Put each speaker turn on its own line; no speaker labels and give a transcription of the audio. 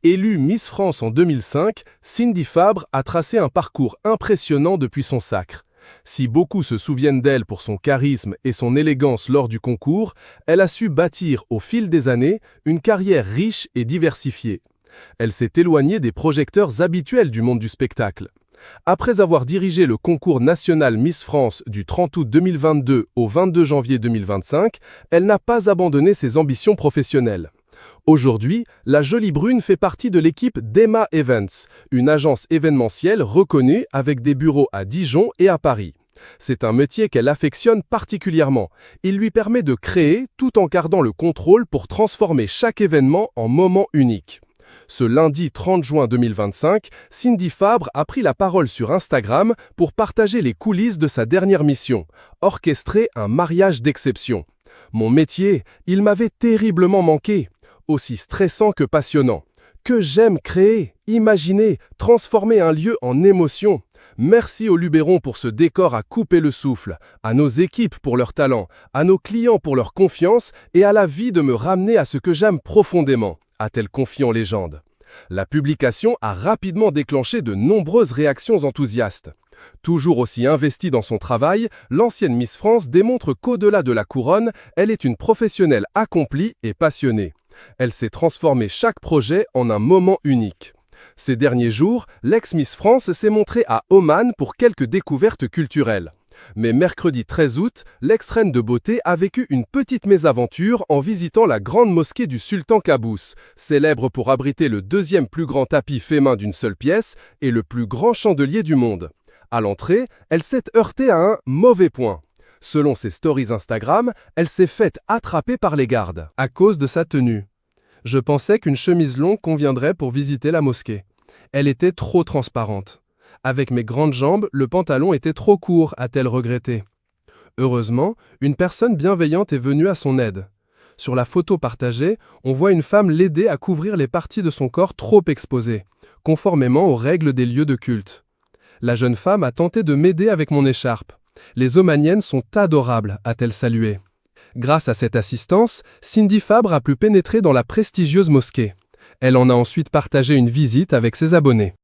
Élue Miss France en 2005, Cindy Fabre a tracé un parcours impressionnant depuis son sacre. Si beaucoup se souviennent d'elle pour son charisme et son élégance lors du concours, elle a su bâtir au fil des années une carrière riche et diversifiée. Elle s'est éloignée des projecteurs habituels du monde du spectacle. Après avoir dirigé le concours national Miss France du 30 août 2022 au 22 janvier 2025, elle n'a pas abandonné ses ambitions professionnelles. Aujourd'hui, la Jolie Brune fait partie de l'équipe d'Emma Events, une agence événementielle reconnue avec des bureaux à Dijon et à Paris. C'est un métier qu'elle affectionne particulièrement. Il lui permet de créer tout en gardant le contrôle pour transformer chaque événement en moment unique. Ce lundi 30 juin 2025, Cindy Fabre a pris la parole sur Instagram pour partager les coulisses de sa dernière mission, orchestrer un mariage d'exception. Mon métier, il m'avait terriblement manqué. Aussi stressant que passionnant. Que j'aime créer, imaginer, transformer un lieu en émotion. Merci au Luberon pour ce décor à couper le souffle, à nos équipes pour leur talent, à nos clients pour leur confiance et à la vie de me ramener à ce que j'aime profondément, a-t-elle confié en légende. La publication a rapidement déclenché de nombreuses réactions enthousiastes. Toujours aussi investie dans son travail, l'ancienne Miss France démontre qu'au-delà de la couronne, elle est une professionnelle accomplie et passionnée. Elle s'est transformée chaque projet en un moment unique. Ces derniers jours, l'ex-Miss France s'est montrée à Oman pour quelques découvertes culturelles. Mais mercredi 13 août, l'ex-reine de beauté a vécu une petite mésaventure en visitant la grande mosquée du Sultan Qaboos, célèbre pour abriter le deuxième plus grand tapis fait main d'une seule pièce et le plus grand chandelier du monde. À l'entrée, elle s'est heurtée à un mauvais point. Selon ses stories Instagram, elle s'est faite attraper par les gardes. À cause de sa tenue. Je pensais qu'une chemise longue conviendrait pour visiter la mosquée. Elle était trop transparente. Avec mes grandes jambes, le pantalon était trop court, a-t-elle regretté. Heureusement, une personne bienveillante est venue à son aide. Sur la photo partagée, on voit une femme l'aider à couvrir les parties de son corps trop exposées, conformément aux règles des lieux de culte. La jeune femme a tenté de m'aider avec mon écharpe. Les Omaniennes sont adorables, a-t-elle salué. Grâce à cette assistance, Cindy Fabre a pu pénétrer dans la prestigieuse mosquée. Elle en a ensuite partagé une visite avec ses abonnés.